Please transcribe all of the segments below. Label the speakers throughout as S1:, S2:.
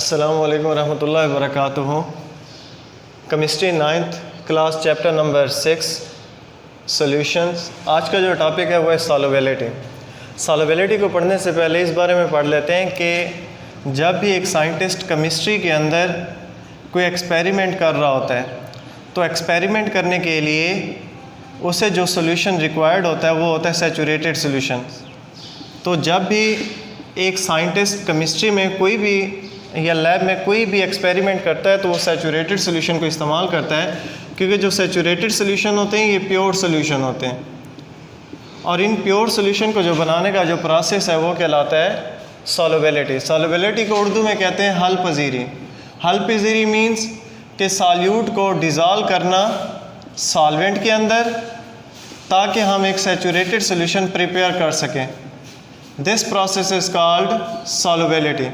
S1: अस्सलामु अलैकुम रहमतुल्लाहि व बरकातुहू। Chemistry 9th class chapter number 6 solutions. आज का जो टॉपिक है वो है सॉल्युबिलिटी। सॉल्युबिलिटी को पढ़ने से पहले इस बारे में पढ़ लेते हैं कि जब भी एक साइंटिस्ट केमिस्ट्री के अंदर कोई एक्सपेरिमेंट कर रहा होता है तो एक्सपेरिमेंट करने के लिए उसे जो सॉल्यूशन रिक्वायर्ड होता है वो होता है सैचुरेटेड सॉल्यूशन। तो जब भी एक साइंटिस्ट केमिस्ट्री में कोई भी या लैब में कोई भी एक्सपेरिमेंट करता है तो वो सैचुरेटेड सॉल्यूशन को इस्तेमाल करता है, क्योंकि जो सैचुरेटेड सॉल्यूशन होते हैं ये प्योर सॉल्यूशन होते हैं और इन प्योर सॉल्यूशन को जो बनाने का जो प्रोसेस है वो कहलाता है सॉल्युबिलिटी। सॉल्युबिलिटी को उर्दू में कहते हैं हल पजीरी। हल पजीरी मीन्स कि सॉल्यूट को डिज़ोल्व करना सॉल्वेंट के अंदर ताकि हम एक सैचुरेटेड सॉल्यूशन प्रिपेयर कर सकें। This process is called solubility.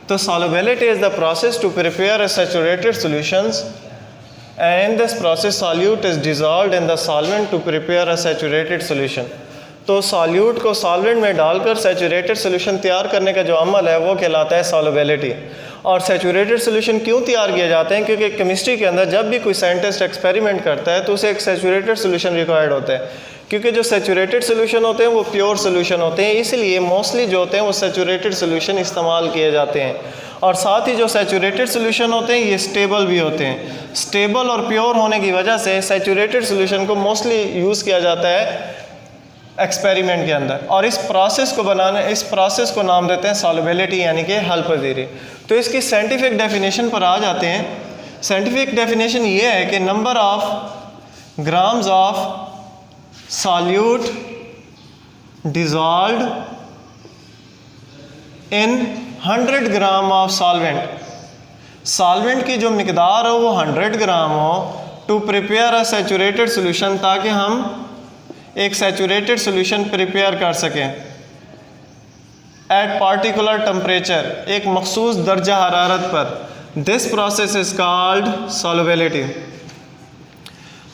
S1: तो solubility is the process to prepare a saturated solutions, and in this process solute is dissolved in the solvent to prepare a saturated solution। तो solute को solvent में डालकर saturated solution तैयार करने का जो अमल है वो कहलाता है solubility। और saturated solution क्यों तैयार किए जाते हैं? क्योंकि केमिस्ट्री के अंदर जब भी कोई साइंटिस्ट एक्सपेरिमेंट करता है तो उसे एक saturated solution रिक्वायर्ड होता है, क्योंकि जो सैचुरेटेड सोल्यूशन होते हैं वो प्योर सोल्यूशन होते हैं, इसलिए मोस्टली जो होते हैं वो सैचुरेटेड सोल्यूशन इस्तेमाल किए जाते हैं। और साथ ही जो सैचुरेटेड सोल्यूशन होते हैं ये स्टेबल भी होते हैं। स्टेबल और प्योर होने की वजह से सैचुरेटेड सोल्यूशन को मोस्टली यूज़ किया जाता है एक्सपेरिमेंट के अंदर। और इस प्रोसेस को नाम देते हैं सॉल्युबिलिटी, यानी कि हल पजीरी। तो इसकी साइंटिफिक डेफिनेशन पर आ जाते हैं। साइंटिफिक डेफिनेशन ये है कि number of grams of solute dissolved in 100 gram of solvent की जो मिकदार हो वो 100 ग्राम हो to prepare a saturated solution, ताकि हम एक सैचुरेटेड सोल्यूशन प्रिपेयर कर सकें एट पार्टिकुलर टेम्परेचर, एक मखसूस दर्जा हरारत पर। This process is called solubility.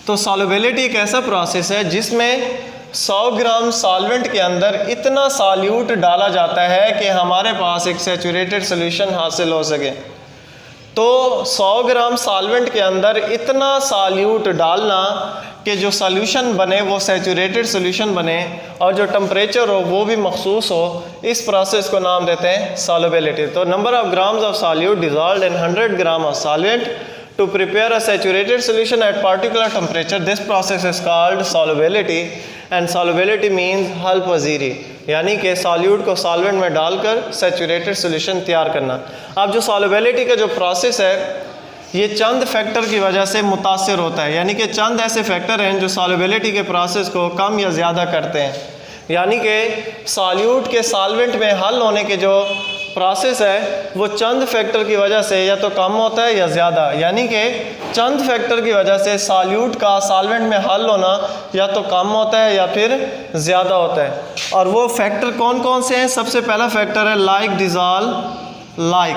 S1: तो सॉल्युबिलिटी एक ऐसा प्रोसेस है जिसमें 100 ग्राम सॉल्वेंट के अंदर इतना सॉल्यूट डाला जाता है कि हमारे पास एक सैचुरेटेड सॉल्यूशन हासिल हो सके। तो 100 ग्राम सॉल्वेंट के अंदर इतना सॉल्यूट डालना कि जो सॉल्यूशन बने वो सैचुरेटेड सॉल्यूशन बने और जो टेम्परेचर हो वो भी मखसूस हो, इस प्रोसेस को नाम देते हैं सॉल्युबिलिटी। तो number of grams of solute dissolved in 100 gram of solvent to prepare a saturated solution at particular temperature, this process is called solubility, and solubility means हल पजीरी, यानी कि सॉल्यूट को सॉल्वेंट में डालकर सैचुरेटेड सॉल्यूशन तैयार करना। अब जो सॉल्युबिलिटी का जो प्रोसेस है ये चंद फैक्टर की वजह से मुतासर होता है, यानी कि चंद ऐसे फैक्टर हैं जो सॉल्युबिलिटी के प्रोसेस को कम या ज़्यादा करते हैं। यानी कि सॉल्यूट के सॉल्वेंट में हल होने के जो प्रोसेस है वो चंद फैक्टर की वजह से या तो कम होता है या ज़्यादा, यानी कि चंद फैक्टर की वजह से सॉल्यूट का सॉल्वेंट में हल होना या तो कम होता है या फिर ज़्यादा होता है। और वो फैक्टर कौन कौन से हैं? सबसे पहला फैक्टर है लाइक डिसॉल्व लाइक,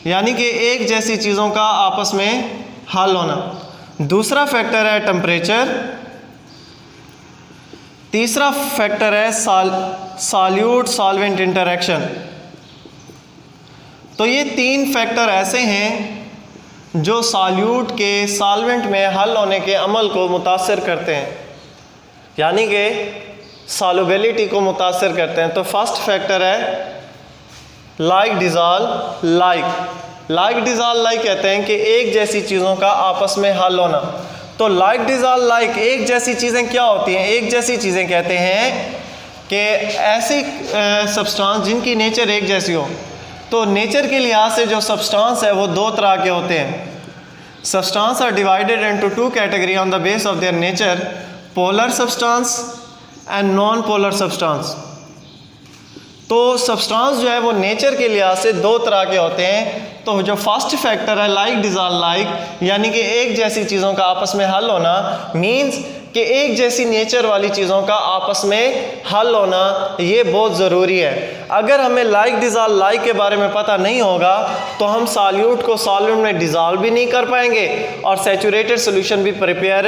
S1: यानी कि एक जैसी चीज़ों का आपस में हल होना। दूसरा फैक्टर है टेम्परेचर। तीसरा फैक्टर है सॉल्यूट सॉल्वेंट इंटरेक्शन। तो ये तीन फैक्टर ऐसे हैं जो सॉल्यूट के सॉल्वेंट में हल होने के अमल को मुतासर करते हैं, यानी कि सॉल्युबिलिटी को मुतासर करते हैं। तो फर्स्ट फैक्टर है like dissolve like. Like dissolve like कहते हैं कि एक जैसी चीज़ों का आपस में हल होना। तो लाइक डिसॉल्व लाइक एक जैसी चीज़ें क्या होती हैं? एक जैसी चीज़ें कहते हैं कि ऐसी सब्सटेंस जिनकी नेचर एक जैसी हो। तो नेचर के लिहाज से जो सब्सटेंस है वो दो तरह के होते हैं। Substance are divided into two category on the base of their nature, polar substance and non polar substance. तो सब्सटेंस जो है वो नेचर के लिहाज से दो तरह के होते हैं। तो जो फर्स्ट फैक्टर है लाइक डिसॉल्व लाइक, यानी कि एक जैसी चीज़ों का आपस में हल होना, मीन्स कि एक जैसी नेचर वाली चीज़ों का आपस में हल होना ये बहुत ज़रूरी है। अगर हमें लाइक डिसॉल्व लाइक के बारे में पता नहीं होगा तो हम सॉल्यूट को सॉल्वेंट में डिसॉल्व भी नहीं कर पाएंगे और सैचुरेटेड सॉल्यूशन भी प्रिपेयर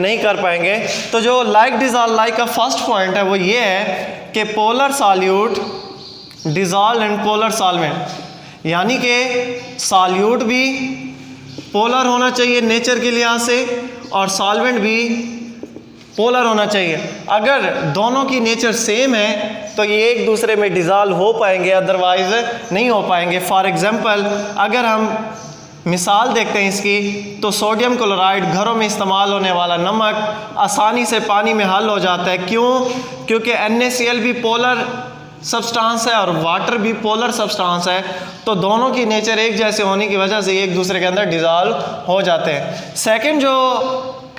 S1: नहीं कर पाएंगे। तो जो लाइक डिसॉल्व लाइक का फर्स्ट पॉइंट है वो ये है कि polar solute dissolve in polar solvent, यानी कि सॉल्यूट भी पोलर होना चाहिए नेचर के लिहाज से और सॉल्वेंट भी पोलर होना चाहिए। अगर दोनों की नेचर सेम है तो ये एक दूसरे में डिज़ॉल्व हो पाएंगे, अदरवाइज नहीं हो पाएंगे। फॉर एग्जांपल अगर हम मिसाल देखते हैं इसकी, तो सोडियम क्लोराइड घरों में इस्तेमाल होने वाला नमक आसानी से पानी में हल हो जाता है। क्यों? क्योंकि NaCl भी पोलर सब्सटेंस है और वाटर भी पोलर सब्सटेंस है, तो दोनों की नेचर एक जैसे होने की वजह से एक दूसरे के अंदर डिज़ॉल्व हो जाते हैं। सेकंड जो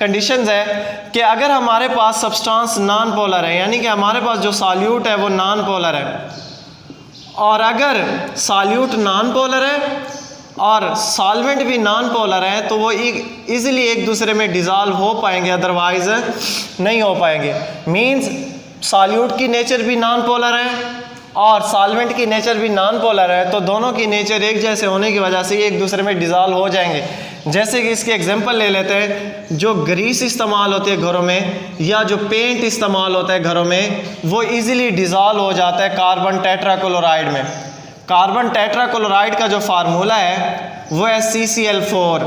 S1: कंडीशंस है कि अगर हमारे पास सब्सटेंस नॉन पोलर है, यानी कि हमारे पास जो सॉल्यूट है वो नॉन पोलर है, और अगर सॉल्यूट नॉन पोलर है और सॉल्वेंट भी नॉन पोलर है, तो वो इजीली एक दूसरे में डिज़ॉल्व हो पाएंगे, अदरवाइज नहीं हो पाएंगे। मींस सॉल्यूट की नेचर भी नॉन पोलर है और सॉल्वेंट की नेचर भी नॉन पोलर है, तो दोनों की नेचर एक जैसे होने की वजह से एक दूसरे में डिज़ॉल्व हो जाएंगे। जैसे कि इसके एग्जांपल ले लेते हैं, जो ग्रीस इस्तेमाल होती है घरों में या जो पेंट इस्तेमाल होता है घरों में, वो इजीली डिज़ॉल्व हो जाता है कार्बन टेट्राक्लोराइड में। कार्बन टेट्राक्लोराइड का जो फार्मूला है वो है CCl4।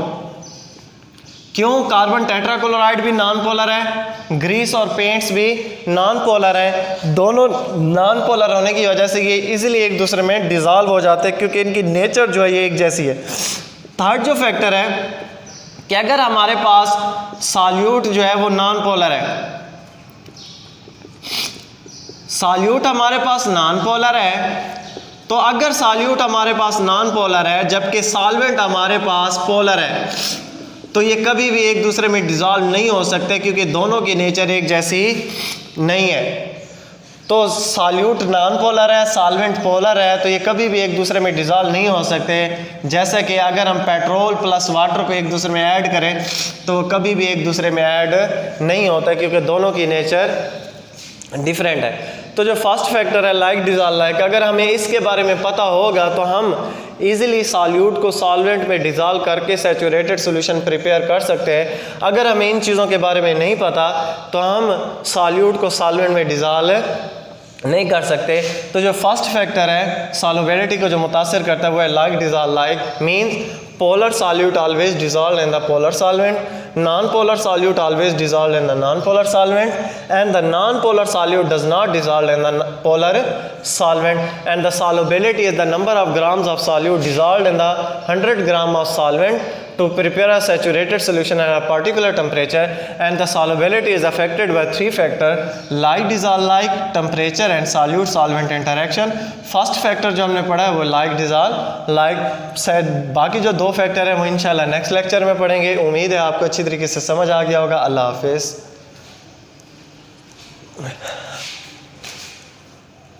S1: क्यों? कार्बन टेट्राक्लोराइड भी नॉन पोलर है, ग्रीस और पेंट्स भी नॉन पोलर है। दोनों नॉन पोलर होने की वजह से ये इजीली एक दूसरे में डिज़ॉल्व हो जाते हैं, क्योंकि इनकी नेचर जो है ये एक जैसी है। थर्ड जो फैक्टर है कि अगर हमारे पास सॉल्यूट जो है वो नॉन पोलर है, सॉल्यूट हमारे पास नॉन पोलर है, तो अगर सॉल्यूट हमारे पास नॉन पोलर है जबकि सॉल्वेंट हमारे पास पोलर है, तो ये कभी भी एक दूसरे में डिज़ॉल्व नहीं हो सकते, क्योंकि दोनों की नेचर एक जैसी नहीं है। तो सॉल्यूट नॉन पोलर है, सॉल्वेंट पोलर है, तो ये कभी भी एक दूसरे में डिज़ॉल्व नहीं हो सकते। जैसे कि अगर हम पेट्रोल प्लस वाटर को एक दूसरे में ऐड करें तो कभी भी एक दूसरे में ऐड नहीं होता, क्योंकि दोनों की नेचर डिफरेंट है। तो जो फर्स्ट फैक्टर है लाइक डिज़ॉल्व लाइक, अगर हमें इसके बारे में पता होगा तो हम इजीली सॉल्यूट को सॉल्वेंट में डिज़ॉल्व करके सैचुरेटेड सॉल्यूशन प्रिपेयर कर सकते हैं। अगर हमें इन चीज़ों के बारे में नहीं पता तो हम सॉल्यूट को सॉल्वेंट में डिज़ॉल्व नहीं कर सकते। तो जो फर्स्ट फैक्टर है सॉल्युबिलिटी को जो मुतासर करता है वो है like dissolve like, means polar solute always dissolved in the polar solvent, non-polar solute always dissolved in the non-polar solvent, and the non-polar solute does not dissolve in the polar solvent, and the solubility is the number of grams of solute dissolved in the 100 gram of solvent to prepare a saturated solution at a particular temperature, and the solubility is affected by three factors like dissolve like, temperature and solute solvent interaction। First factor जो हमने पढ़ा है वो like dissolve like, शायद बाकी जो दो factor हैं वो इंशाल्लाह नेक्स्ट लेक्चर में पढ़ेंगे। उम्मीद है आपको अच्छी तरीके से समझ आ गया होगा। अल्लाह हाफिज़।